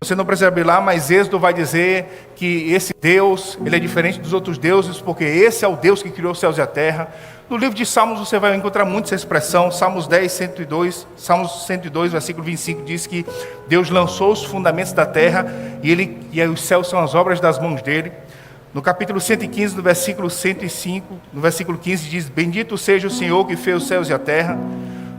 Você não precisa abrir lá, mas Êxodo vai dizer que esse Deus, ele é diferente dos outros deuses, porque esse é o Deus que criou os céus e a terra. No livro de Salmos você vai encontrar muito essa expressão. Salmos 10, 102, Salmos 102, versículo 25, diz que Deus lançou os fundamentos da terra e os céus são as obras das mãos dele. No capítulo 115, no versículo 105, no versículo 15, diz: bendito seja o Senhor que fez os céus e a terra.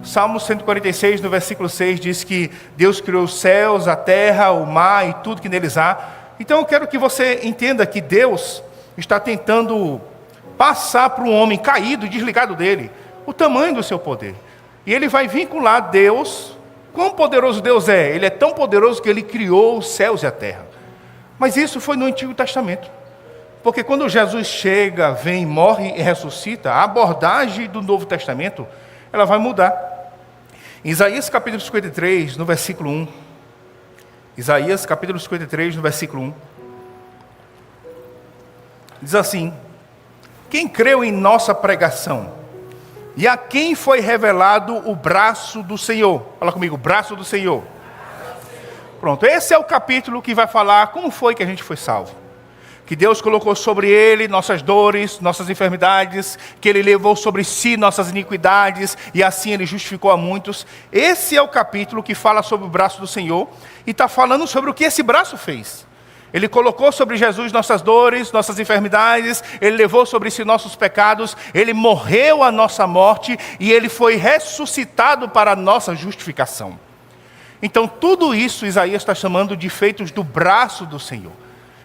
Salmo 146, no versículo 6, diz que Deus criou os céus, a terra, o mar e tudo que neles há. Então eu quero que você entenda que Deus está tentando passar para um homem caído e desligado dele o tamanho do seu poder. E ele vai vincular Deus, quão poderoso Deus é. Ele é tão poderoso que ele criou os céus e a terra. Mas isso foi no Antigo Testamento. Porque quando Jesus chega, vem, morre e ressuscita, a abordagem do Novo Testamento, ela vai mudar. Em Isaías capítulo 53, no versículo 1. Isaías capítulo 53, no versículo 1. Diz assim: quem creu em nossa pregação? E a quem foi revelado o braço do Senhor? Fala comigo, braço do Senhor. Pronto, esse é o capítulo que vai falar como foi que a gente foi salvo. Que Deus colocou sobre ele nossas dores, nossas enfermidades, que ele levou sobre si nossas iniquidades, e assim ele justificou a muitos. Esse é o capítulo que fala sobre o braço do Senhor, e está falando sobre o que esse braço fez. Ele colocou sobre Jesus nossas dores, nossas enfermidades, ele levou sobre si nossos pecados, ele morreu a nossa morte, e ele foi ressuscitado para a nossa justificação. Então tudo isso Isaías está chamando de feitos do braço do Senhor.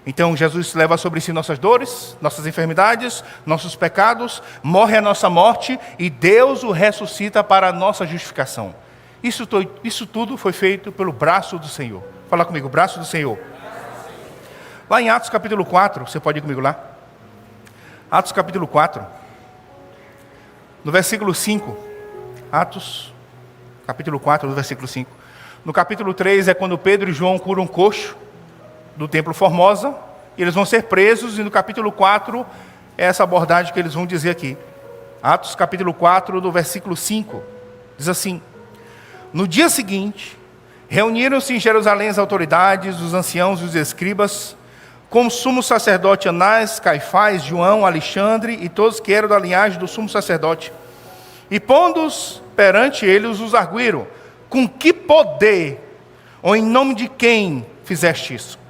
Então Jesus leva sobre si nossas dores, nossas enfermidades, nossos pecados, morre a nossa morte e Deus o ressuscita para a nossa justificação. Isso tudo foi feito pelo braço do Senhor. Fala comigo, braço do Senhor. Lá em Atos capítulo 4, você pode ir comigo lá? Atos capítulo 4, no versículo 5. Atos capítulo 4, no versículo 5. No capítulo 3 é quando Pedro e João curam um coxo do templo Formosa, e eles vão ser presos, e no capítulo 4, é essa abordagem que eles vão dizer aqui. Atos capítulo 4, do versículo 5, diz assim: no dia seguinte, reuniram-se em Jerusalém as autoridades, os anciãos e os escribas, com o sumo sacerdote Anás, Caifás, João, Alexandre, e todos que eram da linhagem do sumo sacerdote. E pondo-os perante eles, os arguíram: com que poder, ou em nome de quem fizeste isso?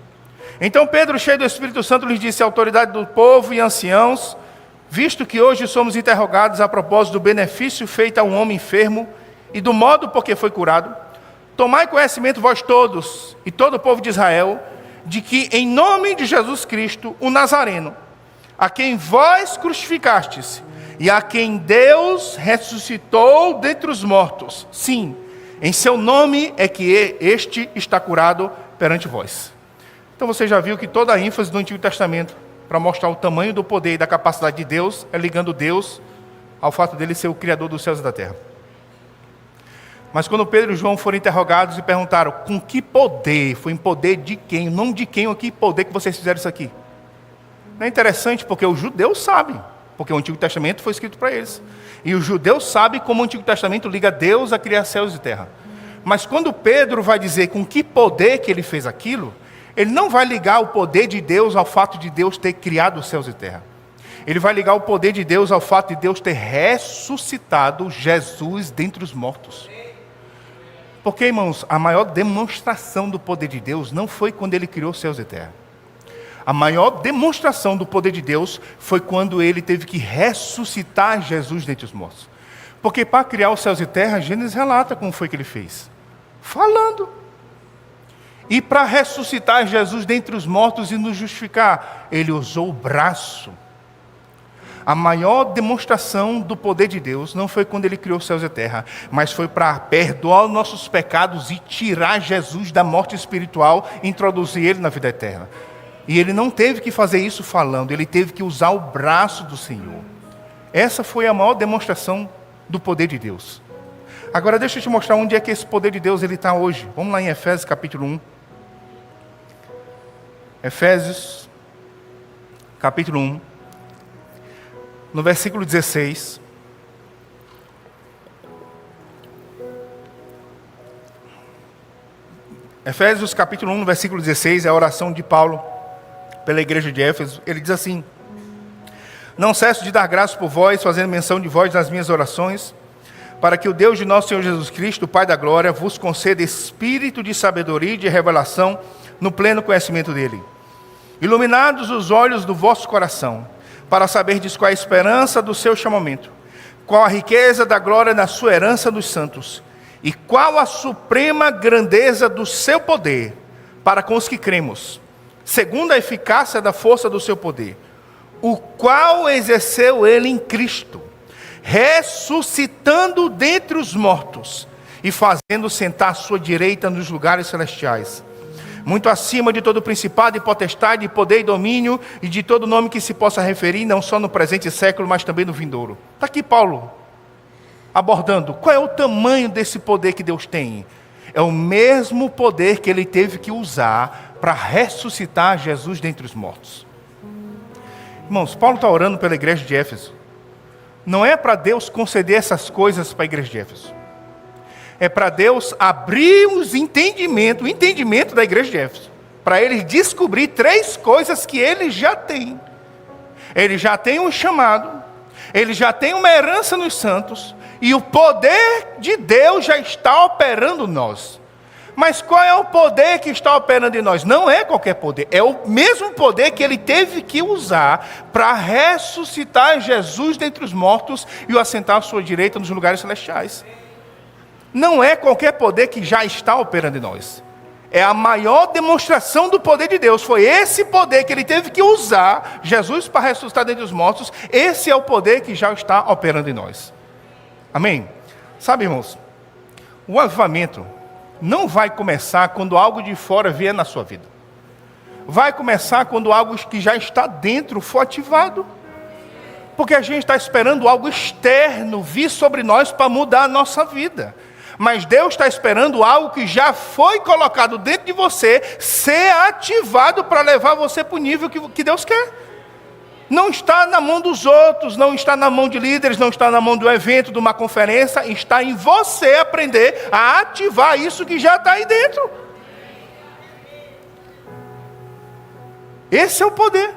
Então Pedro, cheio do Espírito Santo, lhes disse: a autoridade do povo e anciãos, visto que hoje somos interrogados a propósito do benefício feito a um homem enfermo e do modo por que foi curado, tomai conhecimento vós todos e todo o povo de Israel, de que em nome de Jesus Cristo, o Nazareno, a quem vós crucificastes e a quem Deus ressuscitou dentre os mortos, sim, em seu nome é que este está curado perante vós. Então você já viu que toda a ênfase do Antigo Testamento, para mostrar o tamanho do poder e da capacidade de Deus, é ligando Deus ao fato dele ser o Criador dos céus e da terra. Mas quando Pedro e João foram interrogados e perguntaram: com que poder? Foi em poder de quem? Em nome de quem ou que poder que vocês fizeram isso aqui? Não é interessante porque os judeus sabem, porque o Antigo Testamento foi escrito para eles. E os judeus sabem como o Antigo Testamento liga Deus a criar céus e terra. Mas quando Pedro vai dizer com que poder que ele fez aquilo, ele não vai ligar o poder de Deus ao fato de Deus ter criado os céus e terra. Ele vai ligar o poder de Deus ao fato de Deus ter ressuscitado Jesus dentre os mortos. Porque, irmãos, a maior demonstração do poder de Deus não foi quando ele criou os céus e terra. A maior demonstração do poder de Deus foi quando ele teve que ressuscitar Jesus dentre os mortos. Porque para criar os céus e terra, Gênesis relata como foi que ele fez. Falando. E para ressuscitar Jesus dentre os mortos e nos justificar, ele usou o braço. A maior demonstração do poder de Deus não foi quando ele criou os céus e a terra, mas foi para perdoar os nossos pecados e tirar Jesus da morte espiritual e introduzir ele na vida eterna. E ele não teve que fazer isso falando, ele teve que usar o braço do Senhor. Essa foi a maior demonstração do poder de Deus. Agora deixa eu te mostrar onde é que esse poder de Deus está hoje. Vamos lá em Efésios capítulo 1. Efésios capítulo 1. No versículo 16. Efésios capítulo 1, no versículo 16, é a oração de Paulo pela igreja de Éfeso. Ele diz assim: não cesso de dar graças por vós, fazendo menção de vós nas minhas orações, para que o Deus de nosso Senhor Jesus Cristo, o Pai da glória, vos conceda espírito de sabedoria e de revelação no pleno conhecimento dele. Iluminados os olhos do vosso coração, para saberdes qual a esperança do seu chamamento, qual a riqueza da glória na sua herança dos santos, e qual a suprema grandeza do seu poder para com os que cremos, segundo a eficácia da força do seu poder, o qual exerceu ele em Cristo, ressuscitando dentre os mortos e fazendo sentar à sua direita nos lugares celestiais, muito acima de todo principado e potestade, poder e domínio, e de todo nome que se possa referir, não só no presente século, mas também no vindouro. Está aqui Paulo abordando qual é o tamanho desse poder que Deus tem. É o mesmo poder que ele teve que usar para ressuscitar Jesus dentre os mortos. Irmãos, Paulo está orando pela igreja de Éfeso. Não é para Deus conceder essas coisas para a igreja de Éfeso. É para Deus abrir o entendimento da igreja de Éfeso, para eles descobrir 3 coisas que ele já tem. Ele já tem um chamado, ele já tem uma herança nos santos, e o poder de Deus já está operando em nós. Mas qual é o poder que está operando em nós? Não é qualquer poder, é o mesmo poder que ele teve que usar para ressuscitar Jesus dentre os mortos e o assentar à sua direita nos lugares celestiais. Não é qualquer poder que já está operando em nós. É a maior demonstração do poder de Deus. Foi esse poder que ele teve que usar, Jesus, para ressuscitar dentre os mortos. Esse é o poder que já está operando em nós. Amém? Sabe, irmãos, o avivamento não vai começar quando algo de fora vier na sua vida. Vai começar quando algo que já está dentro for ativado. Porque a gente está esperando algo externo vir sobre nós para mudar a nossa vida. Mas Deus está esperando algo que já foi colocado dentro de você ser ativado para levar você para o nível que Deus quer. Não está na mão dos outros, não está na mão de líderes, não está na mão do evento, de uma conferência. Está em você aprender a ativar isso que já está aí dentro. Esse é o poder.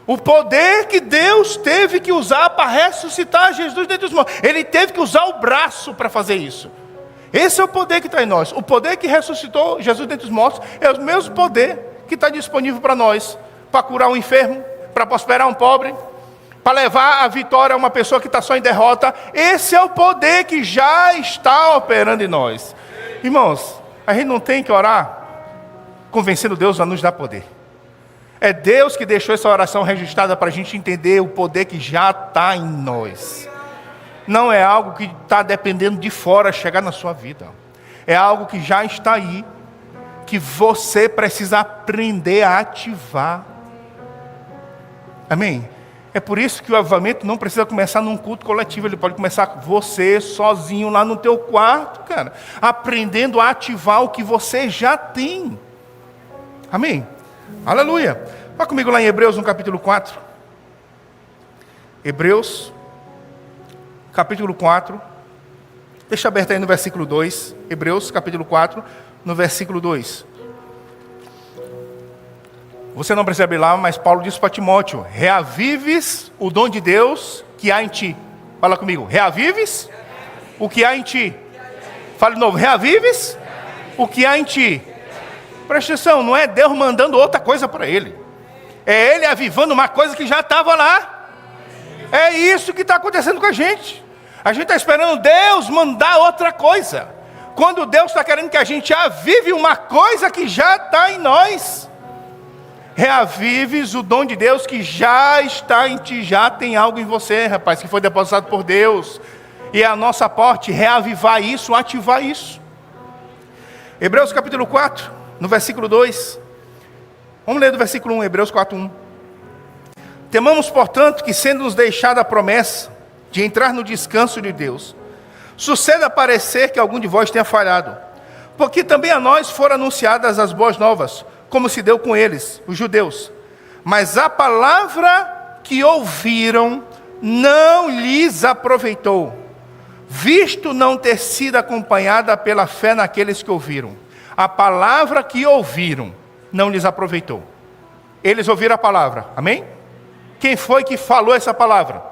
O poder que Deus teve que usar para ressuscitar Jesus dentre os mortos. Ele teve que usar o braço para fazer isso. Esse é o poder que está em nós. O poder que ressuscitou Jesus dentre os mortos é o mesmo poder que está disponível para nós. Para curar um enfermo, para prosperar um pobre, para levar a vitória a uma pessoa que está só em derrota. Esse é o poder que já está operando em nós. Irmãos, a gente não tem que orar convencendo Deus a nos dar poder. É Deus que deixou essa oração registrada para a gente entender o poder que já está em nós. Não é algo que está dependendo de fora chegar na sua vida. É algo que já está aí, que você precisa aprender a ativar. Amém? É por isso que o avivamento não precisa começar num culto coletivo. Ele pode começar você, sozinho, lá no teu quarto, cara. Aprendendo a ativar o que você já tem. Amém? Aleluia. Vá comigo lá em Hebreus, no capítulo 4. Hebreus, capítulo 4. Deixa aberto aí no versículo 2. Hebreus, capítulo 4, no versículo 2. Você não precisa abrir lá, mas Paulo disse para Timóteo: reavives o dom de Deus que há em ti. Fala comigo. Reavives o que há em ti. Fala de novo. Reavives o que há em ti. Presta atenção, não é Deus mandando outra coisa para ele. É ele avivando uma coisa que já estava lá. É isso que está acontecendo com a gente. A gente está esperando Deus mandar outra coisa. Quando Deus está querendo que a gente avive uma coisa que já está em nós. Reavives o dom de Deus que já está em ti. Já tem algo em você, rapaz, que foi depositado por Deus. E é a nossa parte reavivar isso, ativar isso. Hebreus capítulo 4, no versículo 2. Vamos ler do versículo 1, Hebreus 4, 1. Temamos, portanto, que sendo nos deixada a promessa de entrar no descanso de Deus, suceda parecer que algum de vós tenha falhado. Porque também a nós foram anunciadas as boas novas, como se deu com eles, os judeus. Mas a palavra que ouviram não lhes aproveitou, visto não ter sido acompanhada pela fé naqueles que ouviram. A palavra que ouviram não lhes aproveitou. Eles ouviram a palavra, amém? Quem foi que falou essa palavra?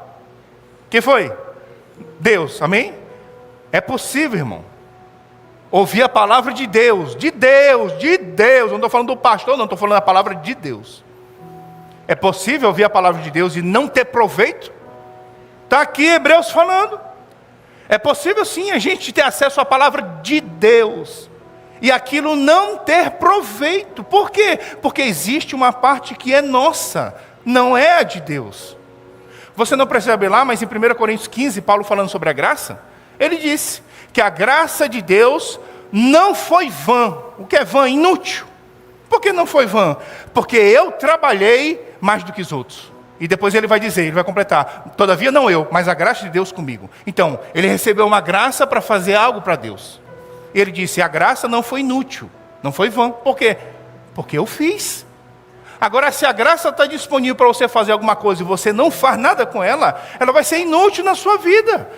Quem foi? Deus, amém? É possível, irmão, ouvir a palavra de Deus, de Deus, de Deus. Não estou falando do pastor, não, estou falando da palavra de Deus. É possível ouvir a palavra de Deus e não ter proveito? Está aqui Hebreus falando. É possível sim a gente ter acesso à palavra de Deus e aquilo não ter proveito. Por quê? Porque existe uma parte que é nossa, não é a de Deus. Você não precisa abrir lá, mas em 1 Coríntios 15, Paulo falando sobre a graça, ele disse que a graça de Deus não foi vã. O que é vã? Inútil. Por que não foi vã? Porque eu trabalhei mais do que os outros. E depois ele vai dizer, ele vai completar, todavia não eu, mas a graça de Deus comigo. Então, ele recebeu uma graça para fazer algo para Deus. Ele disse, a graça não foi inútil, não foi vã. Por quê? Porque eu fiz. Agora, se a graça está disponível para você fazer alguma coisa e você não faz nada com ela, ela vai ser inútil na sua vida.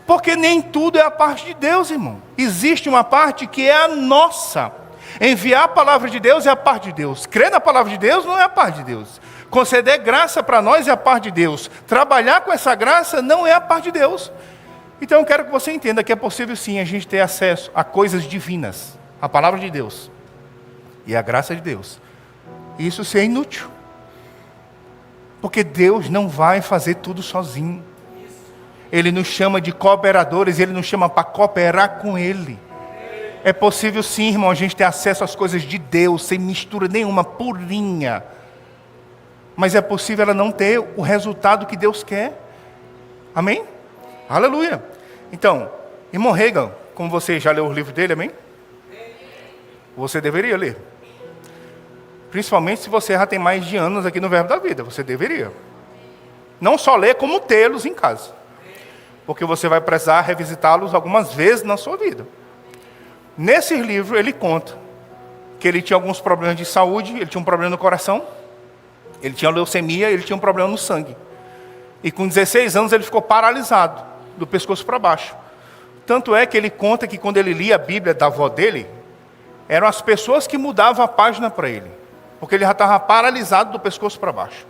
Porque nem tudo é a parte de Deus, irmão. Existe uma parte que é a nossa. Enviar a palavra de Deus é a parte de Deus. Crer na palavra de Deus não é a parte de Deus. Conceder graça para nós é a parte de Deus. Trabalhar com essa graça não é a parte de Deus. Então eu quero que você entenda que é possível sim a gente ter acesso a coisas divinas, a palavra de Deus e a graça de Deus. E isso ser inútil. Porque Deus não vai fazer tudo sozinho. Ele nos chama de cooperadores, Ele nos chama para cooperar com Ele. É possível sim, irmão, a gente ter acesso às coisas de Deus, sem mistura nenhuma, purinha. Mas é possível ela não ter o resultado que Deus quer. Amém? Aleluia. Então, irmão Reagan, como você já leu o livro dele, amém? Você deveria ler. Principalmente se você já tem mais de anos aqui no Verbo da Vida, você deveria. Não só ler, como tê-los em casa. Porque você vai precisar revisitá-los algumas vezes na sua vida. Nesse livro ele conta que ele tinha alguns problemas de saúde, ele tinha um problema no coração, ele tinha leucemia, ele tinha um problema no sangue. E com 16 anos ele ficou paralisado, do pescoço para baixo. Tanto é que ele conta que quando ele lia a Bíblia da avó dele, eram as pessoas que mudavam a página para ele. Porque ele já estava paralisado do pescoço para baixo.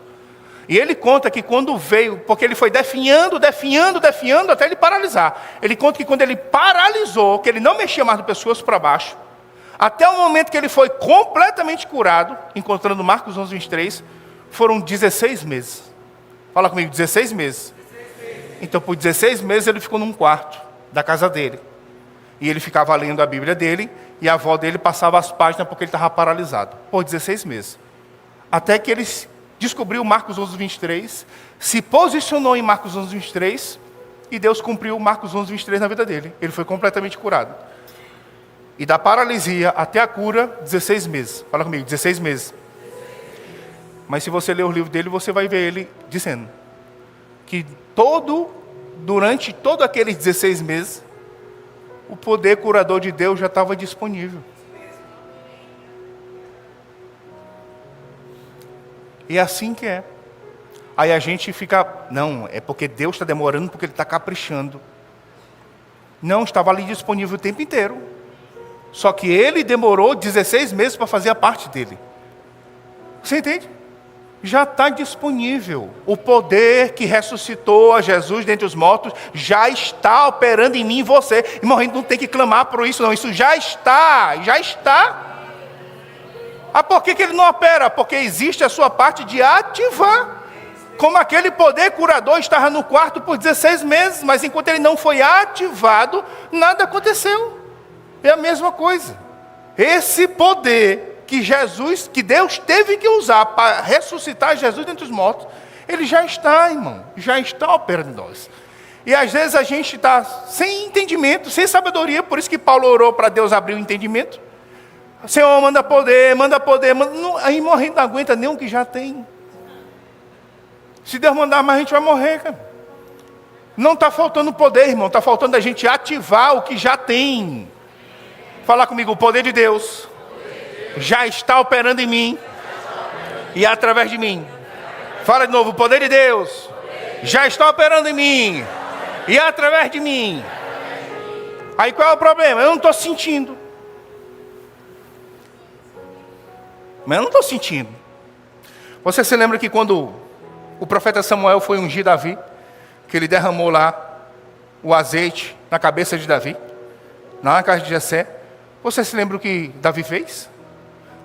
E ele conta que quando veio, porque ele foi definhando até ele paralisar. Ele conta que quando ele paralisou, que ele não mexia mais do pescoço para baixo, até o momento que ele foi completamente curado, encontrando Marcos 11, 23, foram 16 meses. Fala comigo, 16 meses. Então, por 16 meses ele ficou num quarto da casa dele. E ele ficava lendo a Bíblia dele, e a avó dele passava as páginas porque ele estava paralisado. Por 16 meses. Até que ele descobriu Marcos 11, 23, se posicionou em Marcos 11, 23, e Deus cumpriu Marcos 11, 23 na vida dele. Ele foi completamente curado. E da paralisia até a cura, 16 meses. Fala comigo, 16 meses. Mas se você ler o livro dele, você vai ver ele dizendo que durante todos aqueles 16 meses, o poder curador de Deus já estava disponível. E é assim que é. Aí a gente fica, não, é porque Deus está demorando, porque Ele está caprichando. Não, estava ali disponível o tempo inteiro. Só que Ele demorou 16 meses para fazer a parte dele. Você entende? Já está disponível. O poder que ressuscitou a Jesus dentre os mortos já está operando em mim e em você. Irmão, a gente não tem que clamar por isso não. Isso já está, já está. Ah, por que ele não opera? Porque existe a sua parte de ativar. Como aquele poder curador estava no quarto por 16 meses, mas enquanto ele não foi ativado, nada aconteceu. É a mesma coisa. Esse poder que Deus teve que usar para ressuscitar Jesus dentre os mortos, ele já está, irmão, já está operando em nós. E às vezes a gente está sem entendimento, sem sabedoria, por isso que Paulo orou para Deus abrir o entendimento. Senhor, manda poder, aí morrendo não aguenta nem o que já tem. Se Deus mandar mais, a gente vai morrer, cara. Não está faltando poder, irmão, está faltando a gente ativar o que já tem. Fala comigo, o poder de Deus já está operando em mim e através de mim. Fala de novo, o poder de Deus já está operando em mim e através de mim. Aí qual é o problema? Eu não estou sentindo. mas eu não estou sentindo. Você se lembra que quando o profeta Samuel foi ungir Davi, que ele derramou lá o azeite na cabeça de Davi, na casa de Jessé, você se lembra o que Davi fez?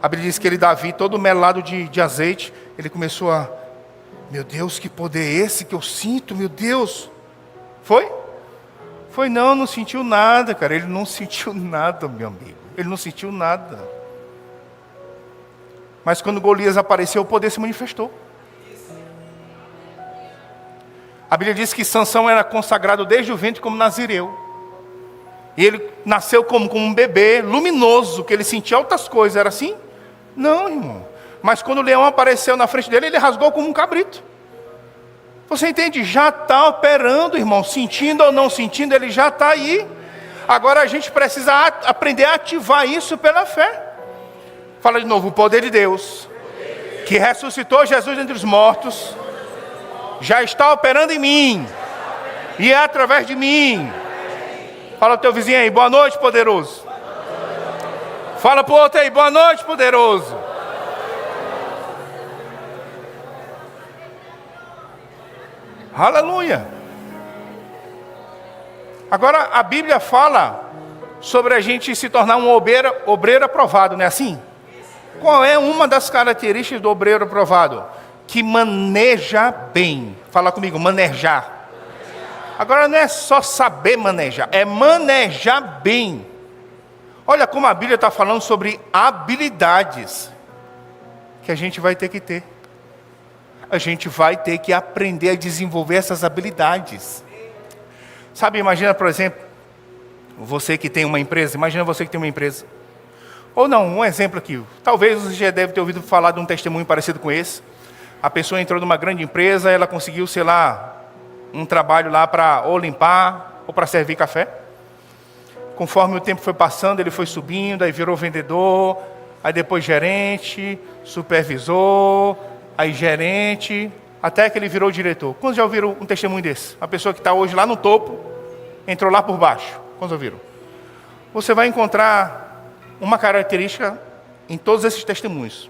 A Bíblia diz que ele, Davi, todo melado de azeite, ele começou a, meu Deus, que poder é esse que eu sinto, meu Deus. Foi? Foi não sentiu nada, cara. Ele não sentiu nada, meu amigo. Ele não sentiu nada. Mas quando Golias apareceu, o poder se manifestou. A Bíblia diz que Sansão era consagrado desde o ventre como nazireu. E ele nasceu como um bebê luminoso, que ele sentia altas coisas. Era assim? Não, irmão. Mas quando o leão apareceu na frente dele, ele rasgou como um cabrito. Você entende? Já está operando, irmão. Sentindo ou não sentindo, ele já está aí. Agora a gente precisa aprender a ativar isso pela fé. Fala de novo, o poder de Deus, que ressuscitou Jesus dentre os mortos, já está operando em mim. E é através de mim. Fala ao teu vizinho aí, boa noite, poderoso. Fala para o outro aí, boa noite, poderoso. Aleluia. Agora a Bíblia fala sobre a gente se tornar um obreiro aprovado, não é assim? Qual é uma das características do obreiro aprovado? Que maneja bem. Fala comigo, manejar. Agora não é só saber manejar, é manejar bem. Olha como a Bíblia está falando sobre habilidades que a gente vai ter que ter. A gente vai ter que aprender a desenvolver essas habilidades. Sabe, imagina, por exemplo, você que tem uma empresa, imagina você que tem uma empresa. Ou não, um exemplo aqui. Talvez você já deve ter ouvido falar de um testemunho parecido com esse. A pessoa entrou numa grande empresa, ela conseguiu, sei lá, um trabalho lá para ou limpar ou para servir café. Conforme o tempo foi passando, ele foi subindo, aí virou vendedor, aí depois gerente, supervisor, aí gerente, até que ele virou diretor. Quantos já ouviram um testemunho desse? A pessoa que está hoje lá no topo, entrou lá por baixo. Quantos ouviram? Você vai encontrar uma característica em todos esses testemunhos.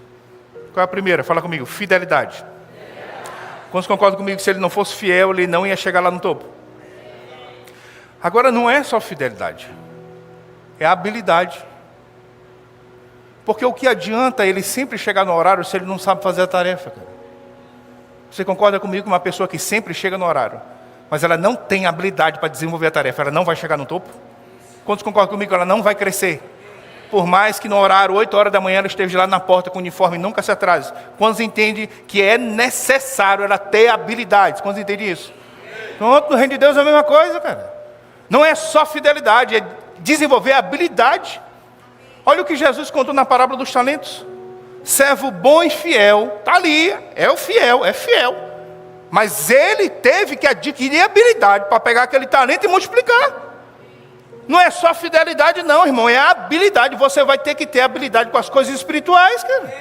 Qual é a primeira? Fala comigo, fidelidade. Quantos concordam comigo que se ele não fosse fiel, ele não ia chegar lá no topo? Agora não é só fidelidade, é habilidade. Porque o que adianta ele sempre chegar no horário se ele não sabe fazer a tarefa, cara? Você concorda comigo que uma pessoa que sempre chega no horário, mas ela não tem habilidade para desenvolver a tarefa, ela não vai chegar no topo? Quantos concordam comigo que ela não vai crescer? Por mais que no horário, 8 horas da manhã, ela esteja lá na porta com o uniforme e nunca se atrase. Quantos entendem que é necessário ela ter habilidades? Quantos entendem isso? Pronto, no reino de Deus é a mesma coisa, cara. Não é só fidelidade, é desenvolver habilidade. Olha o que Jesus contou na parábola dos talentos. Servo bom e fiel, está ali, é o fiel, é fiel. Mas ele teve que adquirir habilidade para pegar aquele talento e multiplicar. Não é só fidelidade não, irmão, é a habilidade. Você vai ter que ter habilidade com as coisas espirituais, cara.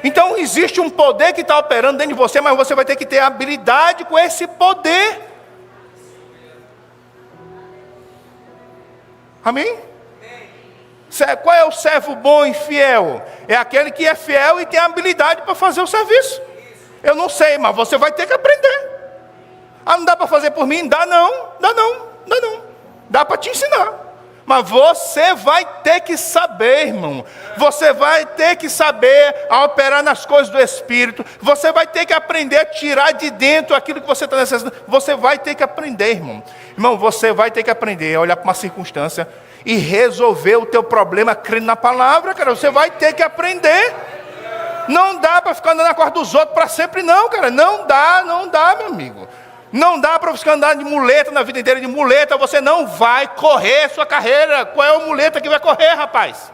Então existe um poder que está operando dentro de você, mas você vai ter que ter habilidade com esse poder. Amém? Qual é o servo bom e fiel? É aquele que é fiel e tem habilidade para fazer o serviço. Eu não sei, mas você vai ter que aprender. Ah, não dá para fazer por mim? Dá não, dá não, dá não. Dá para te ensinar. Mas você vai ter que saber, irmão. Você vai ter que saber a operar nas coisas do Espírito. Você vai ter que aprender a tirar de dentro aquilo que você está necessitando. Você vai ter que aprender, irmão. Irmão, você vai ter que aprender a olhar para uma circunstância e resolver o teu problema crendo na palavra, cara. Você vai ter que aprender. Não dá para ficar andando na corda dos outros para sempre não, cara. Não dá, meu amigo. Não dá para você andar de muleta na vida inteira, de muleta, você não vai correr sua carreira. Qual é a muleta que vai correr, rapaz?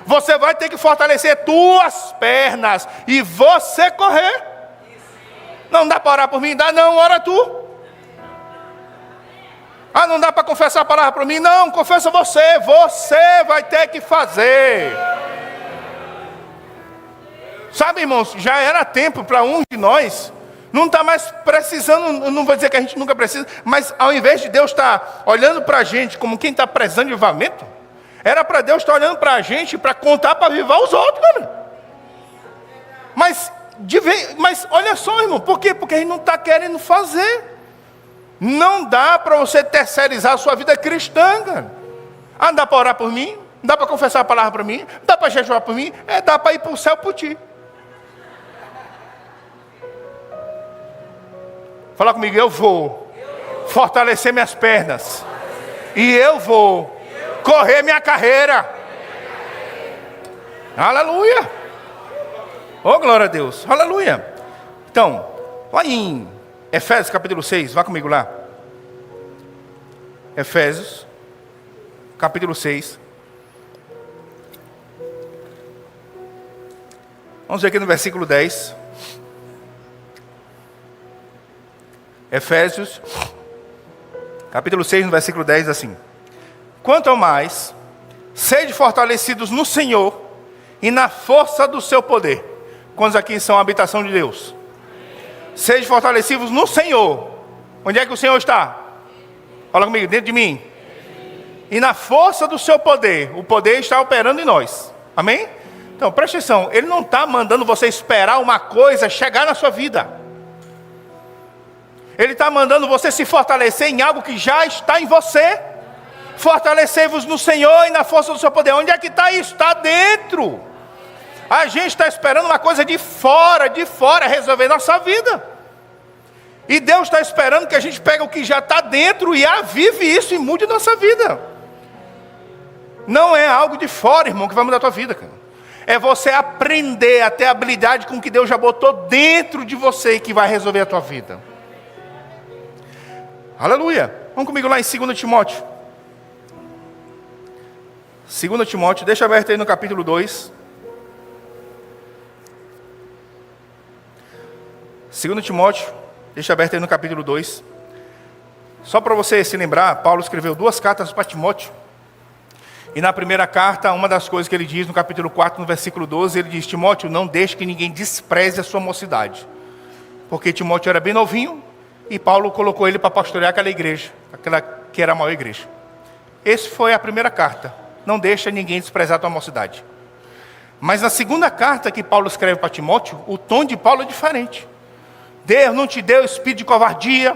Você vai ter que fortalecer tuas pernas e você correr. Não dá para orar por mim? Dá não, ora tu. Ah, não dá para confessar a palavra para mim? Não, confessa você. Você vai ter que fazer. Sabe, irmãos, já era tempo para um de nós. Não está mais precisando, não vou dizer que a gente nunca precisa, mas ao invés de Deus estar olhando para a gente como quem está precisando de avivamento, era para Deus estar olhando para a gente para contar para avivar os outros, cara. Mas olha só, irmão, por quê? Porque a gente não está querendo fazer. Não dá para você terceirizar a sua vida cristã, cara. Ah, dá para orar por mim? Dá para confessar a palavra para mim? Dá para jejuar por mim? Dá para ir para o céu por ti. Fala comigo, eu vou fortalecer minhas pernas. E eu vou correr minha carreira. Aleluia. Oh, glória a Deus. Aleluia. Então, lá em Efésios capítulo 6, vá comigo lá. Efésios capítulo 6. Vamos ver aqui no versículo 10. Efésios capítulo 6, no versículo 10, assim: quanto ao mais, sede fortalecidos no Senhor e na força do seu poder. Quantos aqui são a habitação de Deus? Sede fortalecidos no Senhor. Onde é que o Senhor está? Fala comigo, dentro de mim. E na força do seu poder. O poder está operando em nós. Amém? Então, presta atenção. Ele não está mandando você esperar uma coisa chegar na sua vida. Ele está mandando você se fortalecer em algo que já está em você. Fortalecei-vos no Senhor e na força do seu poder. Onde é que está isso? Está dentro. A gente está esperando uma coisa de fora resolver nossa vida. E Deus está esperando que a gente pegue o que já está dentro e avive isso e mude nossa vida. Não é algo de fora, irmão, que vai mudar a tua vida, cara. É você aprender a ter a habilidade com que Deus já botou dentro de você e que vai resolver a tua vida. Aleluia. Vamos comigo lá em 2 Timóteo. 2 Timóteo, deixa aberto aí no capítulo 2. 2 Timóteo, deixa aberto aí no capítulo 2. Só para você se lembrar, Paulo escreveu 2 cartas para Timóteo. E na primeira carta, uma das coisas que ele diz no capítulo 4, no versículo 12, ele diz: Timóteo, não deixe que ninguém despreze a sua mocidade. Porque Timóteo era bem novinho, e Paulo colocou ele para pastorear aquela igreja, aquela que era a maior igreja. Essa foi a primeira carta. Não deixa ninguém desprezar a tua mocidade. Mas na segunda carta que Paulo escreve para Timóteo, o tom de Paulo é diferente. Deus não te deu espírito de covardia,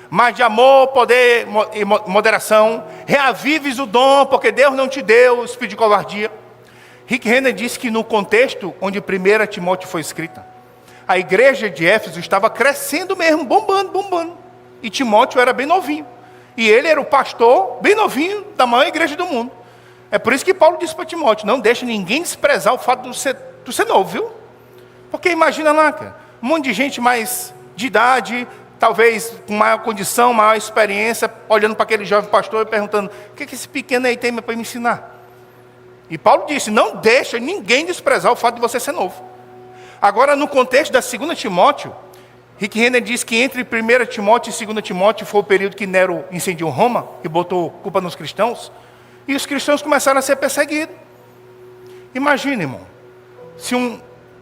mas de amor, poder e moderação. Reavives o dom, porque Deus não te deu espírito de covardia. Rick Renner disse que no contexto onde 1 Timóteo foi escrita, a igreja de Éfeso estava crescendo mesmo, bombando. E Timóteo era bem novinho. E ele era o pastor bem novinho da maior igreja do mundo. É por isso que Paulo disse para Timóteo: não deixe ninguém desprezar o fato de tu ser novo, viu? Porque imagina lá, cara, um monte de gente mais de idade, talvez com maior condição, maior experiência, olhando para aquele jovem pastor e perguntando: o que esse pequeno aí tem para me ensinar? E Paulo disse: não deixa ninguém desprezar o fato de você ser novo. Agora, no contexto da 2 Timóteo, Rick Renner diz que entre 1 Timóteo e 2 Timóteo foi o período que Nero incendiou Roma e botou culpa nos cristãos, e os cristãos começaram a ser perseguidos. Imagina, irmão,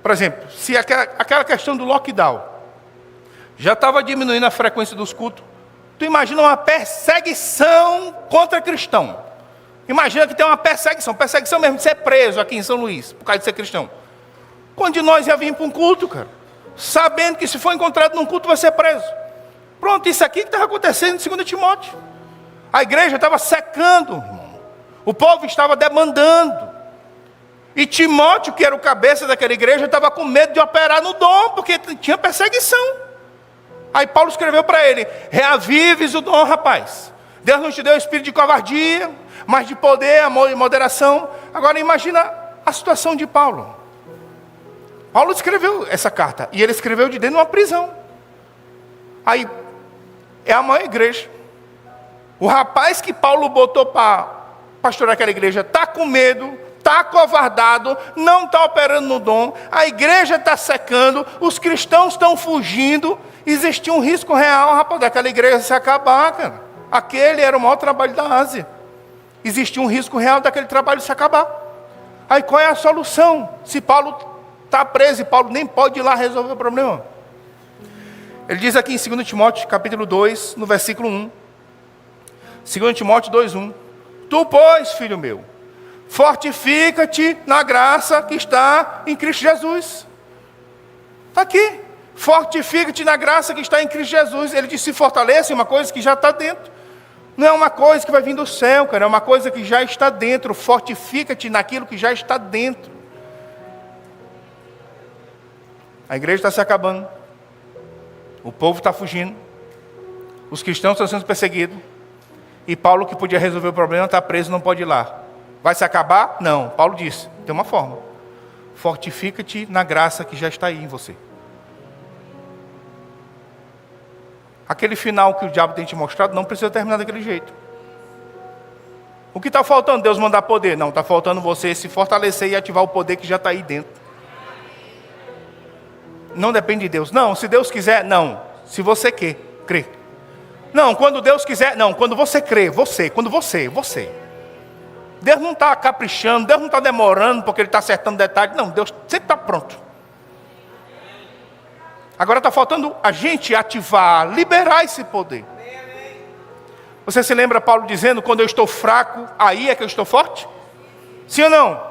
por exemplo, se aquela questão do lockdown já estava diminuindo a frequência dos cultos, tu imagina uma perseguição contra cristão. Imagina que tem uma perseguição mesmo de ser preso aqui em São Luís, por causa de ser cristão. Quando de nós ia vir para um culto, cara, sabendo que se for encontrado num culto vai ser preso. Pronto, isso aqui que estava acontecendo em 2 Timóteo. A igreja estava secando, irmão. O povo estava demandando. E Timóteo, que era o cabeça daquela igreja, estava com medo de operar no dom, porque tinha perseguição. Aí Paulo escreveu para ele: reavives o dom, rapaz. Deus não te deu espírito de covardia, mas de poder, amor e moderação. Agora imagina a situação de Paulo. Paulo escreveu essa carta, e ele escreveu de dentro de uma prisão. Aí, é a maior igreja. O rapaz que Paulo botou para pastorear aquela igreja está com medo, está acovardado, não está operando no dom, a igreja está secando, os cristãos estão fugindo. Existia um risco real, rapaz, daquela igreja se acabar, cara. Aquele era o maior trabalho da Ásia. Existia um risco real daquele trabalho se acabar. Aí qual é a solução? Se Paulo está preso e Paulo nem pode ir lá resolver o problema. Ele diz aqui em 2 Timóteo, capítulo 2, no versículo 1. 2 Timóteo 2:1. Tu, pois, filho meu, fortifica-te na graça que está em Cristo Jesus. Está aqui. Fortifica-te na graça que está em Cristo Jesus. Ele disse: se fortalece, uma coisa que já está dentro. Não é uma coisa que vai vir do céu, cara. É uma coisa que já está dentro. Fortifica-te naquilo que já está dentro. A igreja está se acabando. O povo está fugindo. Os cristãos estão sendo perseguidos. E Paulo, que podia resolver o problema, está preso, não pode ir lá. Vai se acabar? Não. Paulo disse: tem uma forma. Fortifica-te na graça que já está aí em você. Aquele final que o diabo tem te mostrado não precisa terminar daquele jeito. O que está faltando? Deus mandar poder? Não, está faltando você se fortalecer e ativar o poder que já está aí dentro. Não depende de Deus. Não, se Deus quiser, não. Se você quer, crê. Não, quando Deus quiser, não. Quando você crê, quando você. Deus não está caprichando, Deus não está demorando porque Ele está acertando detalhes. Não, Deus sempre está pronto. Agora está faltando a gente ativar, liberar esse poder. Você se lembra Paulo dizendo: quando eu estou fraco, aí é que eu estou forte? Sim ou não?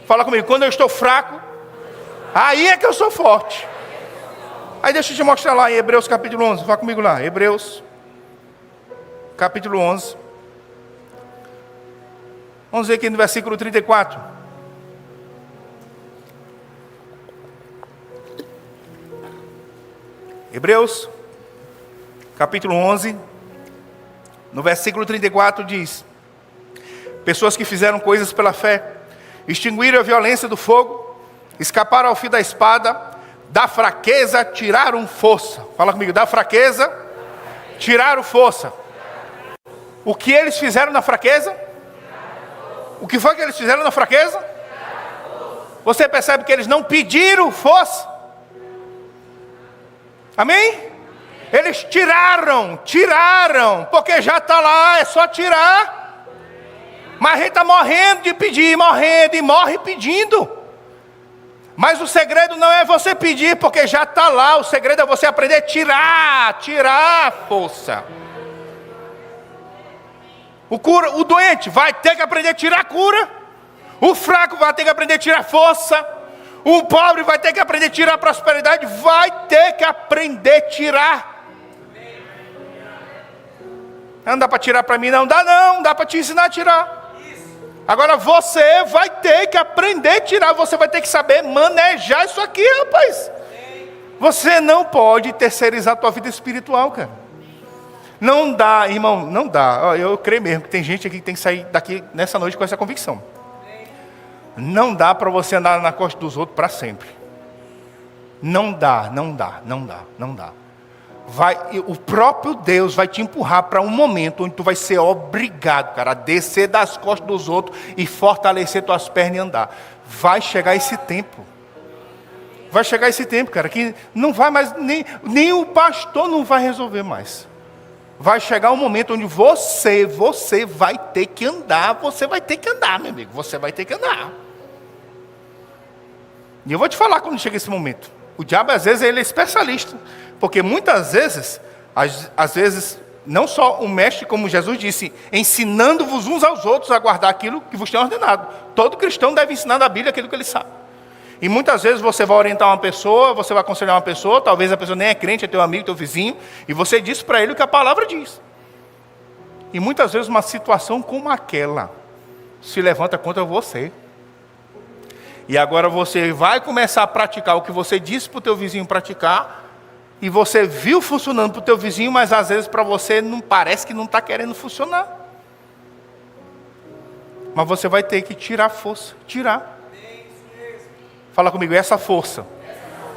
Fala comigo: quando eu estou fraco, aí é que eu sou forte. Aí deixa eu te mostrar lá em Hebreus capítulo 11. Fala comigo lá, Hebreus capítulo 11. Vamos ver aqui no versículo 34. Hebreus capítulo 11, no versículo 34 diz: pessoas que fizeram coisas pela fé, extinguiram a violência do fogo, escaparam ao fio da espada, da fraqueza tiraram força. Fala comigo: da fraqueza tiraram força. O que eles fizeram na fraqueza? O que foi que eles fizeram na fraqueza? Você percebe que eles não pediram força? Amém? Eles tiraram, porque já está lá, é só tirar. Mas a gente está morrendo de pedir, morrendo, e morre pedindo. Mas o segredo não é você pedir, porque já está lá. O segredo é você aprender a tirar a força. O doente vai ter que aprender a tirar a cura. O fraco vai ter que aprender a tirar a força. O pobre vai ter que aprender a tirar a prosperidade. Vai ter que aprender a tirar. Não dá para tirar para mim, não dá para te ensinar a tirar. Agora você vai ter que aprender a tirar. Você vai ter que saber manejar isso aqui, rapaz. Você não pode terceirizar a tua vida espiritual, cara. Não dá, irmão, não dá. Eu creio mesmo que tem gente aqui que tem que sair daqui nessa noite com essa convicção. Não dá para você andar na costa dos outros para sempre. Não dá. O próprio Deus vai te empurrar para um momento onde tu vai ser obrigado, cara, a descer das costas dos outros e fortalecer tuas pernas e andar. Vai chegar esse tempo. Vai chegar esse tempo, cara, que não vai mais, nem o pastor não vai resolver mais. Vai chegar um momento onde você vai ter que andar, meu amigo, você vai ter que andar. E eu vou te falar quando chega esse momento. O diabo, às vezes, ele é especialista, porque muitas vezes, às vezes, não só o mestre, como Jesus disse, ensinando-vos uns aos outros a guardar aquilo que vos tem ordenado. Todo cristão deve ensinar da Bíblia aquilo que ele sabe. E muitas vezes você vai orientar uma pessoa, você vai aconselhar uma pessoa, talvez a pessoa nem é crente, é teu amigo, teu vizinho, e você diz para ele o que a palavra diz. E muitas vezes uma situação como aquela se levanta contra você. E agora você vai começar a praticar o que você disse para o teu vizinho praticar, e você viu funcionando para o teu vizinho, mas às vezes para você não parece que não está querendo funcionar. Mas você vai ter que tirar força, tirar. Fala comigo: essa força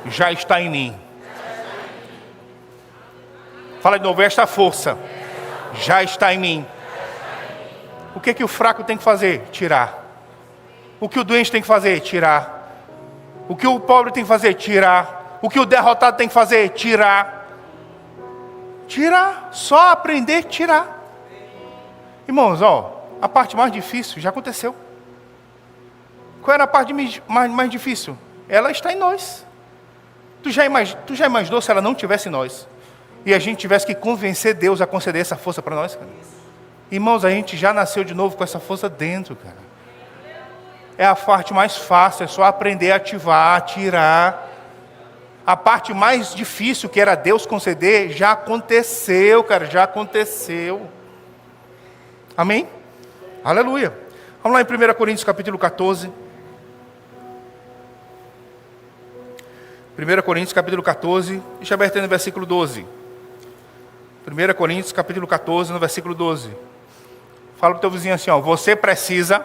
já está em mim. Fala de novo: essa força já está em mim. O que o fraco tem que fazer? Tirar. O que o doente tem que fazer? Tirar. O que o pobre tem que fazer? Tirar. O que o derrotado tem que fazer? Tirar. Tirar. Só aprender a tirar. Irmãos, a parte mais difícil já aconteceu. Qual era a parte mais difícil? Ela está em nós. Tu já imaginou se ela não estivesse em nós? E a gente tivesse que convencer Deus a conceder essa força para nós, cara? Irmãos, a gente já nasceu de novo com essa força dentro, cara. É a parte mais fácil, é só aprender a ativar, a tirar. a parte mais difícil, que era Deus conceder, já aconteceu, cara, já aconteceu. Amém? Aleluia. Vamos lá em 1 Coríntios capítulo 14. 1 Coríntios capítulo 14, deixa aberto aí no versículo 12. 1 Coríntios capítulo 14, no versículo 12. Fala para o teu vizinho assim, ó, você precisa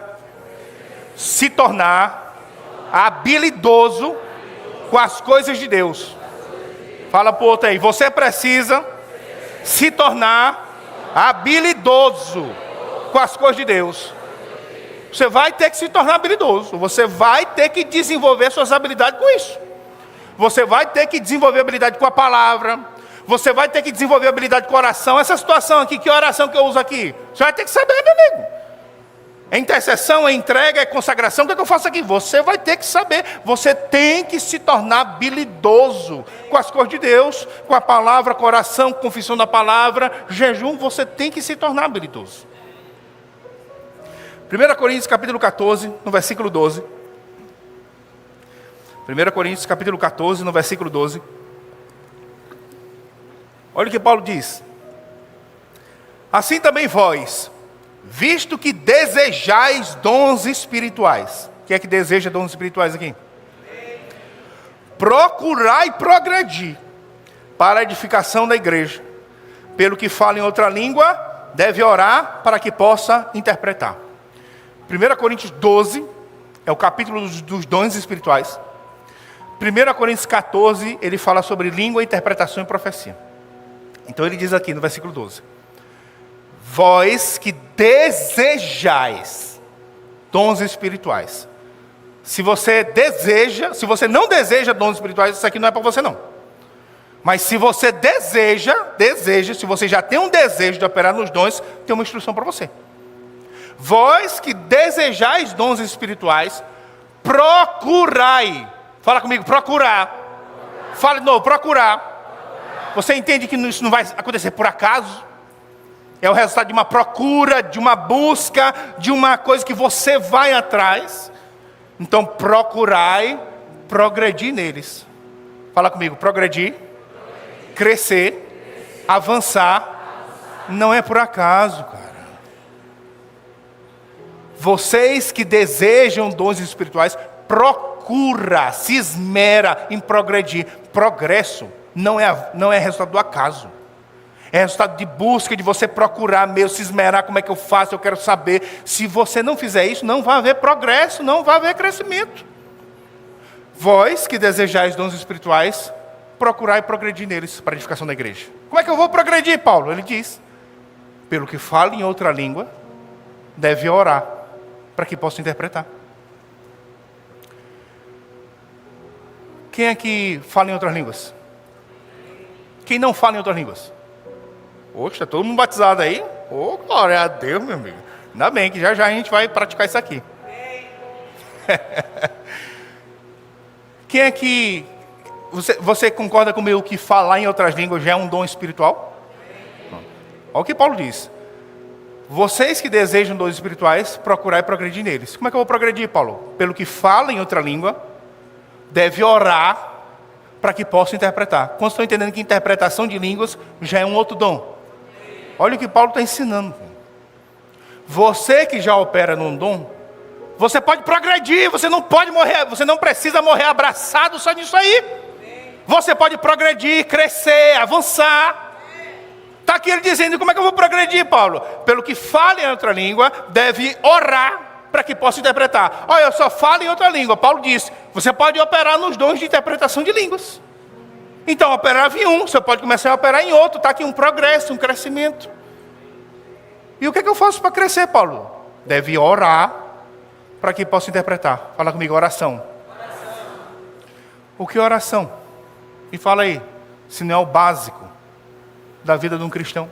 se tornar habilidoso com as coisas de Deus. Fala para o outro aí, você precisa se tornar habilidoso com as coisas de Deus. Você vai ter que se tornar habilidoso, você vai ter que desenvolver suas habilidades com isso. Você vai ter que desenvolver habilidade com a palavra, você vai ter que desenvolver habilidade com a oração. Essa situação aqui, que oração que eu uso aqui? Você vai ter que saber, meu amigo. É intercessão, é entrega, é consagração. O que é que eu faço aqui? Você vai ter que saber. Você tem que se tornar habilidoso com as coisas de Deus, com a palavra, com a oração, com confissão da palavra, jejum. Você tem que se tornar habilidoso. 1 Coríntios capítulo 14, no versículo 12. 1 Coríntios capítulo 14, no versículo 12. Olha o que Paulo diz. Assim também vós, visto que desejais dons espirituais. Quem é que deseja dons espirituais aqui? Procurai progredir para a edificação da igreja. Pelo que fala em outra língua, deve orar para que possa interpretar. 1 Coríntios 12 é o capítulo dos dons espirituais. 1 Coríntios 14, ele fala sobre língua, interpretação e profecia. Então ele diz aqui no versículo 12. Vós que desejais dons espirituais. Se você não deseja dons espirituais, isso aqui não é para você não. Mas se você deseja, se você já tem um desejo de operar nos dons, tem uma instrução para você. Vós que desejais dons espirituais, procurai. Fala comigo, procurar. Fala de novo, procurar. Você entende que isso não vai acontecer por acaso? É o resultado de uma procura, de uma busca, de uma coisa que você vai atrás. Então, procurai progredir neles. Fala comigo, progredir, crescer, avançar. Não é por acaso, cara. Vocês que desejam dons espirituais, procura, se esmera em progredir. Progresso não é resultado do acaso. É resultado de busca, de você procurar mesmo, se esmerar, como é que eu faço, eu quero saber. Se você não fizer isso, não vai haver progresso, não vai haver crescimento. Vós que desejais dons espirituais, procurai progredir neles para a edificação da igreja. Como é que eu vou progredir, Paulo? Ele diz, pelo que fala em outra língua, deve orar, para que possa interpretar. Quem é que fala em outras línguas? Quem não fala em outras línguas? Oxe, está todo mundo batizado aí? Ô, glória a Deus, meu amigo. Ainda bem que já a gente vai praticar isso aqui. Quem é que... Você concorda comigo que falar em outras línguas já é um dom espiritual? Olha o que Paulo diz. Vocês que desejam dons espirituais, procurai progredir neles. Como é que eu vou progredir, Paulo? Pelo que fala em outra língua, deve orar para que possa interpretar. Quando estão entendendo que interpretação de línguas já é um outro dom. Olha o que Paulo está ensinando. Você que já opera num dom, você pode progredir, você não pode morrer, você não precisa morrer abraçado só nisso aí. Você pode progredir, crescer, avançar. Está aqui ele dizendo, como é que eu vou progredir, Paulo? Pelo que fala em outra língua, deve orar para que possa interpretar. Olha, eu só falo em outra língua. Paulo disse, você pode operar nos dons de interpretação de línguas. Então, operava em um, você pode começar a operar em outro. Está aqui um progresso, um crescimento. E o que é que eu faço para crescer, Paulo? Deve orar para que possa interpretar. Fala comigo, oração. O que é oração? Me fala aí, se não é o básico da vida de um cristão.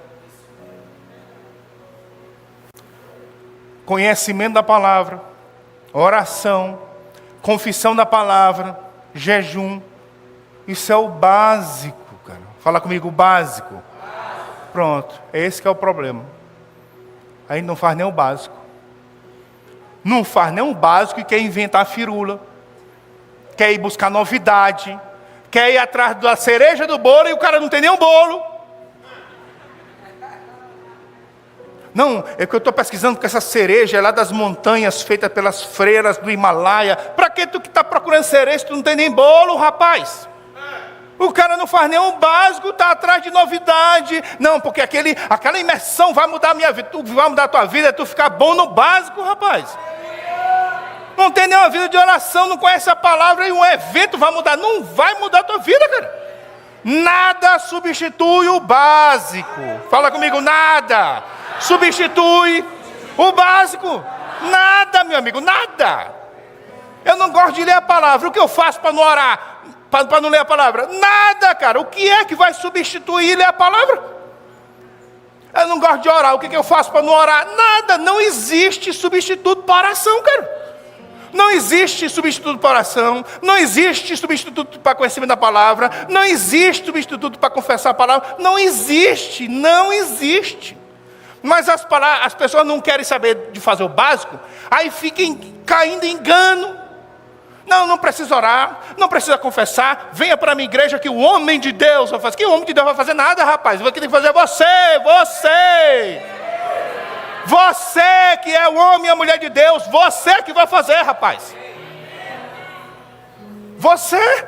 Conhecimento da palavra, oração, confissão da palavra, jejum. Isso é o básico, cara. Fala comigo, o básico. Pronto, esse que é o problema. Aí não faz nem o básico. Não faz nem o básico e quer inventar firula. Quer ir buscar novidade. quer ir atrás da cereja do bolo e o cara não tem nenhum bolo. Não, é que eu estou pesquisando que essa cereja é lá das montanhas, feita pelas freiras do Himalaia. Para que tu que está procurando cereja se tu não tem nem bolo, rapaz? O cara não faz nenhum básico, está atrás de novidade. Não, porque aquela imersão vai mudar a minha vida. Tu vai mudar a tua vida, é tu ficar bom no básico, rapaz. Não tem nenhuma vida de oração, não conhece a palavra e um evento vai mudar. Não vai mudar a tua vida, cara. Nada substitui o básico. Fala comigo, nada substitui o básico. Nada, meu amigo, nada. Eu não gosto de ler a palavra. O que eu faço para não orar? Para não ler a palavra? Nada, cara. O que é que vai substituir ler a palavra? Eu não gosto de orar. O que eu faço para não orar? Nada. Não existe substituto para oração, cara. Não existe substituto para oração. Não existe substituto para conhecimento da palavra. Não existe substituto para confessar a palavra. Não existe. Não existe. Mas as pessoas não querem saber de fazer o básico. Aí ficam caindo em engano. Não precisa orar, não precisa confessar. Venha para a minha igreja que o homem de Deus vai fazer. Que o homem de Deus vai fazer nada, rapaz. O que tem que fazer é você. Você que é o homem e a mulher de Deus. Você que vai fazer, rapaz. Você.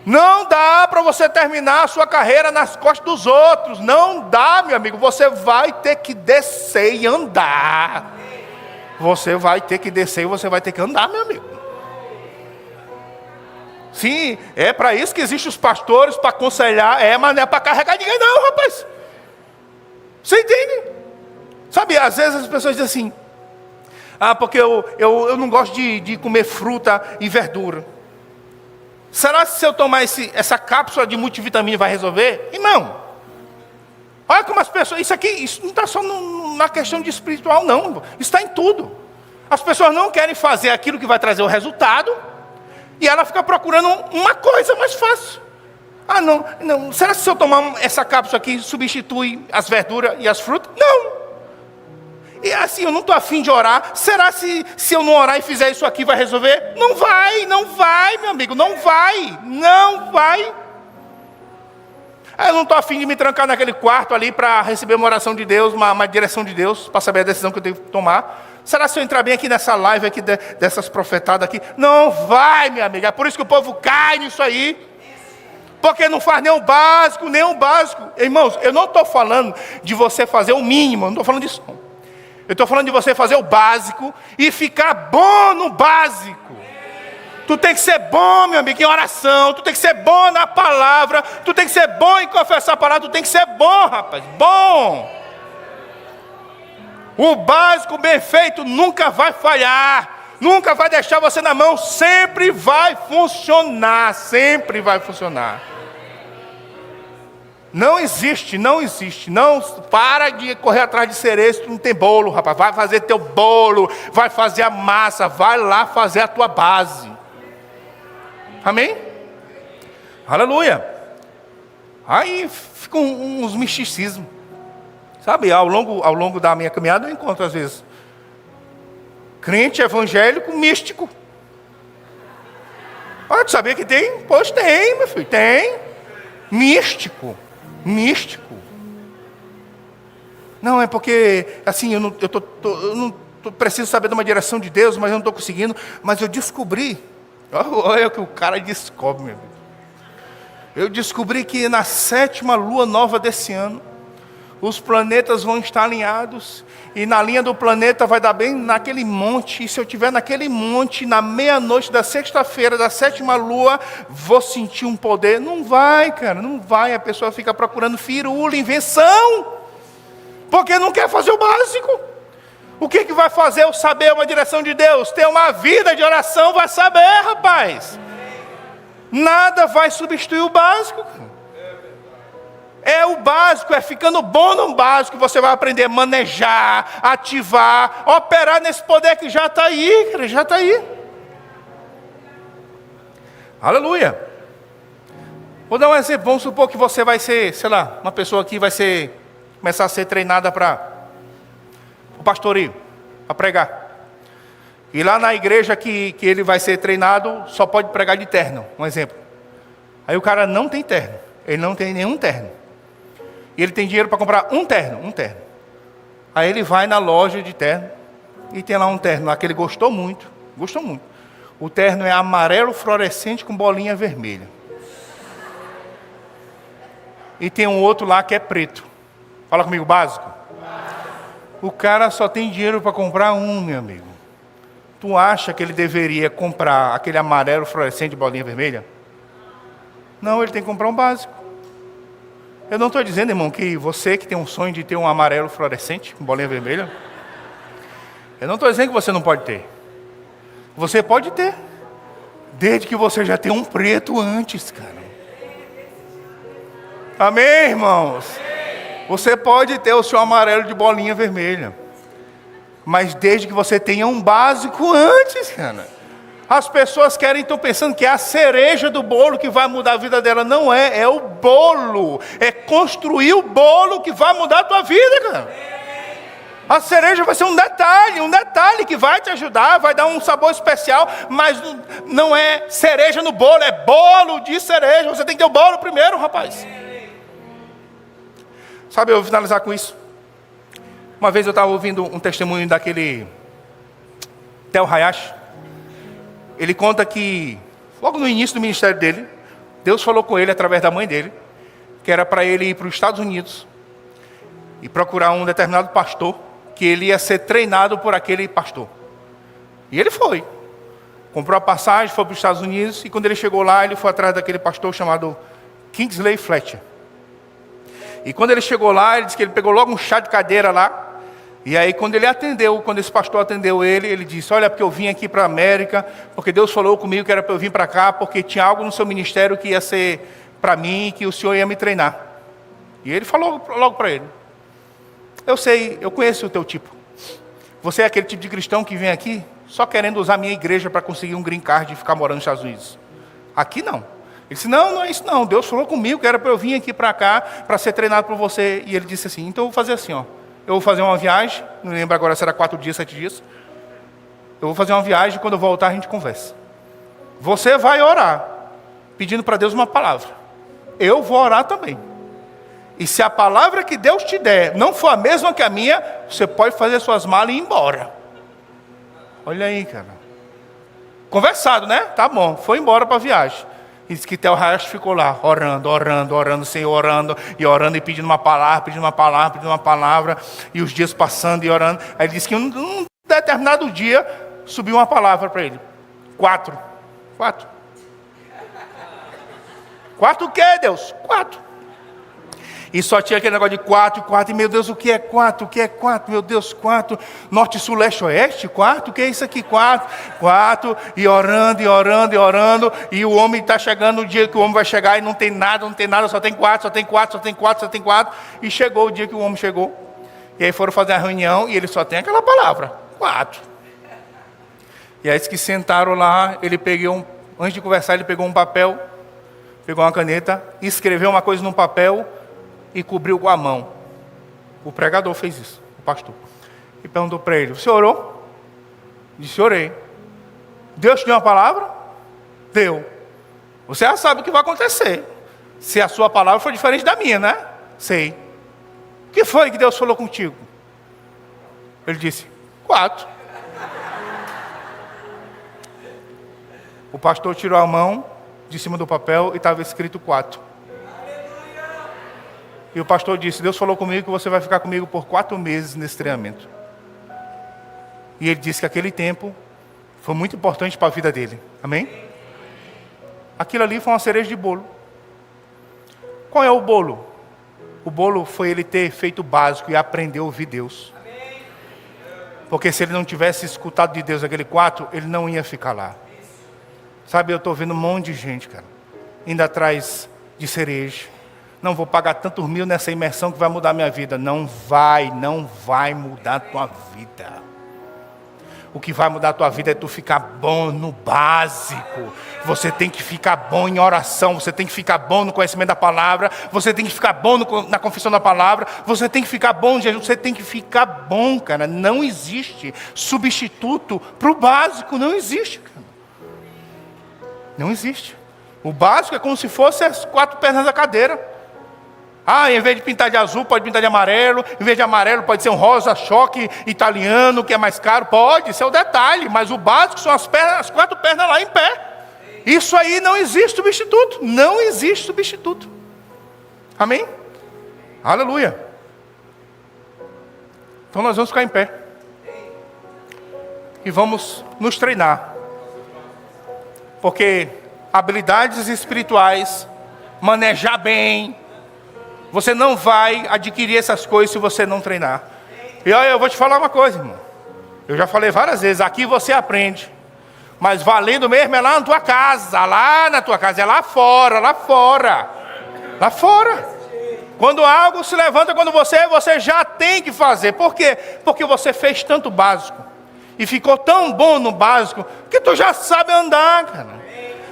Não dá para você terminar a sua carreira nas costas dos outros. Não dá, meu amigo. Você vai ter que descer e andar. Você vai ter que descer e você vai ter que andar, meu amigo. Sim, é para isso que existem os pastores, para aconselhar, mas não é para carregar ninguém não, rapaz. Você entende? Sabe, às vezes as pessoas dizem assim, porque eu não gosto de comer fruta e verdura. Será que se eu tomar essa cápsula de multivitamina vai resolver? Irmão, olha como as pessoas, isso não está só na questão de espiritual não, isso está em tudo. As pessoas não querem fazer aquilo que vai trazer o resultado, e ela fica procurando uma coisa mais fácil. Não. Será que se eu tomar essa cápsula aqui, substitui as verduras e as frutas? Não. E assim, eu não estou afim de orar. Será se eu não orar e fizer isso aqui, vai resolver? Não vai, meu amigo, não vai. Eu não estou afim de me trancar naquele quarto ali para receber uma oração de Deus, uma direção de Deus, para saber a decisão que eu tenho que tomar. Será se eu entrar bem aqui nessa live aqui dessas profetadas aqui? Não vai, minha amiga. É por isso que o povo cai nisso aí. Porque não faz nem o básico. Irmãos, eu não estou falando de você fazer o mínimo. Eu não estou falando disso. Eu estou falando de você fazer o básico e ficar bom no básico. Tu tem que ser bom, meu amigo, em oração. Tu tem que ser bom na palavra. Tu tem que ser bom em confessar a palavra. Tu tem que ser bom, rapaz. Bom. O básico bem feito nunca vai falhar, nunca vai deixar você na mão, sempre vai funcionar, Não existe, não para de correr atrás de cereja, tu não tem bolo, rapaz, vai fazer teu bolo, vai fazer a massa, vai lá fazer a tua base. Amém? Aleluia. Aí ficam uns misticismos. Sabe, ao longo da minha caminhada eu encontro às vezes crente evangélico místico. Tu sabia que tem? Pois tem, meu filho, tem. Místico. Não, é porque, assim, eu não preciso saber de uma direção de Deus, mas eu não estou conseguindo. Mas eu descobri, olha o que o cara descobre, meu amigo. Eu descobri que na 7ª lua nova desse ano, os planetas vão estar alinhados, e na linha do planeta vai dar bem naquele monte, e se eu estiver naquele monte, na meia-noite da sexta-feira, da 7ª lua, vou sentir um poder. Não vai, cara, não vai. A pessoa fica procurando firula, invenção, porque não quer fazer o básico. O que vai fazer eu saber uma direção de Deus? Ter uma vida de oração, vai saber, rapaz. Nada vai substituir o básico. É o básico, é ficando bom no básico que você vai aprender a manejar, ativar, operar nesse poder que já está aí, cara, já está aí. Aleluia. Vou dar um exemplo, vamos supor que você vai ser, sei lá, uma pessoa que vai começar a ser treinada para o pastoreio, para pregar. E lá na igreja que ele vai ser treinado, só pode pregar de terno, um exemplo. Aí o cara não tem terno. Ele não tem nenhum terno. E ele tem dinheiro para comprar um terno. Aí ele vai na loja de terno e tem lá um terno lá que ele gostou muito. O terno é amarelo fluorescente com bolinha vermelha. E tem um outro lá que é preto. Fala comigo, básico. O cara só tem dinheiro para comprar um, meu amigo. Tu acha que ele deveria comprar aquele amarelo fluorescente de bolinha vermelha? Não, ele tem que comprar um básico. Eu não estou dizendo, irmão, que você que tem um sonho de ter um amarelo fluorescente com bolinha vermelha, eu não estou dizendo que você não pode ter. Você pode ter, desde que você já tenha um preto antes, cara. Amém, irmãos? Você pode ter o seu amarelo de bolinha vermelha, mas desde que você tenha um básico antes, cara. As pessoas estão pensando que é a cereja do bolo que vai mudar a vida dela. Não é, é o bolo. É construir o bolo que vai mudar a tua vida, cara. A cereja vai ser um detalhe que vai te ajudar, vai dar um sabor especial, mas não é cereja no bolo, é bolo de cereja. Você tem que ter o bolo primeiro, rapaz. Sabe, eu vou finalizar com isso. Uma vez eu estava ouvindo um testemunho daquele Tel Hayashi. Ele conta que, logo no início do ministério dele, Deus falou com ele através da mãe dele, que era para ele ir para os Estados Unidos e procurar um determinado pastor, que ele ia ser treinado por aquele pastor. E ele foi. Comprou a passagem, foi para os Estados Unidos, e quando ele chegou lá, ele foi atrás daquele pastor chamado Kingsley Fletcher. E quando ele chegou lá, ele disse que ele pegou logo um chá de cadeira lá. E aí quando esse pastor atendeu ele disse, olha, porque eu vim aqui para a América, porque Deus falou comigo que era para eu vir para cá, porque tinha algo no seu ministério que ia ser para mim, que o senhor ia me treinar. E ele falou logo para ele, eu sei, eu conheço o teu tipo. Você é aquele tipo de cristão que vem aqui só querendo usar a minha igreja para conseguir um green card e ficar morando nos Estados Unidos. Aqui não. Ele disse, não é isso não, Deus falou comigo que era para eu vir aqui para cá, para ser treinado por você. E ele disse assim, então eu vou fazer assim, ó. Eu vou fazer uma viagem, não lembro agora se era 4 dias, 7 dias. Eu vou fazer uma viagem, quando eu voltar a gente conversa. Você vai orar, pedindo para Deus uma palavra. Eu vou orar também. E se a palavra que Deus te der não for a mesma que a minha, você pode fazer suas malas e ir embora. Olha aí, cara. Conversado, né? Tá bom, foi embora para a viagem. E disse que Tel Hayashi ficou lá, orando, Senhor, orando e pedindo uma palavra, e os dias passando e orando. Aí ele disse que um determinado dia, subiu uma palavra para ele. 4. 4 o quê, Deus? 4. E só tinha aquele negócio de 4, e meu Deus, o que é 4? Meu Deus, 4, norte, sul, leste, oeste, 4, o que é isso aqui? 4, e orando, e o homem está chegando, o dia que o homem vai chegar e não tem nada, só tem 4, e chegou o dia que o homem chegou, e aí foram fazer a reunião, e ele só tem aquela palavra, 4. E aí que sentaram lá, antes de conversar, ele pegou um papel, pegou uma caneta, escreveu uma coisa num papel, e cobriu com a mão. O pregador fez isso, o pastor. E perguntou para ele, você orou? Disse, orei. Deus te deu uma palavra? Deu. Você já sabe o que vai acontecer. Se a sua palavra for diferente da minha, né? Sei. O que foi que Deus falou contigo? Ele disse, 4. O pastor tirou a mão de cima do papel e estava escrito 4. E o pastor disse, Deus falou comigo que você vai ficar comigo por 4 meses nesse treinamento. E ele disse que aquele tempo foi muito importante para a vida dele. Amém? Aquilo ali foi uma cereja de bolo. Qual é o bolo? O bolo foi ele ter feito o básico e aprender a ouvir Deus. Porque se ele não tivesse escutado de Deus aquele 4, ele não ia ficar lá. Sabe, eu estou vendo um monte de gente, cara, indo atrás de cereja. Não vou pagar tantos mil nessa imersão que vai mudar a minha vida. Não vai mudar a tua vida. O que vai mudar a tua vida é tu ficar bom no básico. Você tem que ficar bom em oração. Você tem que ficar bom no conhecimento da palavra. Você tem que ficar bom na confissão da palavra. Você tem que ficar bom no jejum. Você tem que ficar bom, cara. Não existe substituto para o básico. Não existe, cara. Não existe. O básico é como se fosse as 4 pernas da cadeira. Em vez de pintar de azul, pode pintar de amarelo. Em vez de amarelo, pode ser um rosa choque italiano, que é mais caro. Pode, isso é o detalhe. Mas o básico são as 4 pernas lá em pé. Isso aí não existe substituto. Não existe substituto. Amém? Aleluia. Então nós vamos ficar em pé. E vamos nos treinar. Porque habilidades espirituais, manejar bem, você não vai adquirir essas coisas se você não treinar. E olha, eu vou te falar uma coisa, irmão. Eu já falei várias vezes, aqui você aprende. Mas valendo mesmo é lá na tua casa, lá na tua casa, é lá fora, lá fora. Lá fora. Quando algo se levanta quando você já tem que fazer. Por quê? Porque você fez tanto básico. E ficou tão bom no básico, que tu já sabe andar, cara.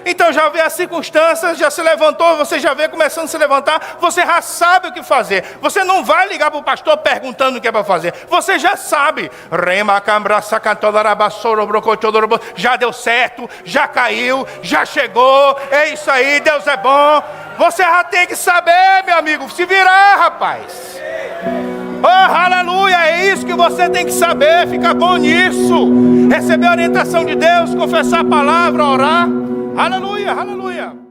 Então já vê as circunstâncias, já se levantou, você já vê começando a se levantar, você já sabe o que fazer. Você não vai ligar para o pastor perguntando o que é para fazer. Você já sabe. Já deu certo, já caiu, já chegou. É isso aí, Deus é bom. Você já tem que saber, meu amigo, se virar, rapaz. Oh, aleluia, é isso que você tem que saber, ficar bom nisso. Receber a orientação de Deus, confessar a palavra, orar. Aleluia, aleluia.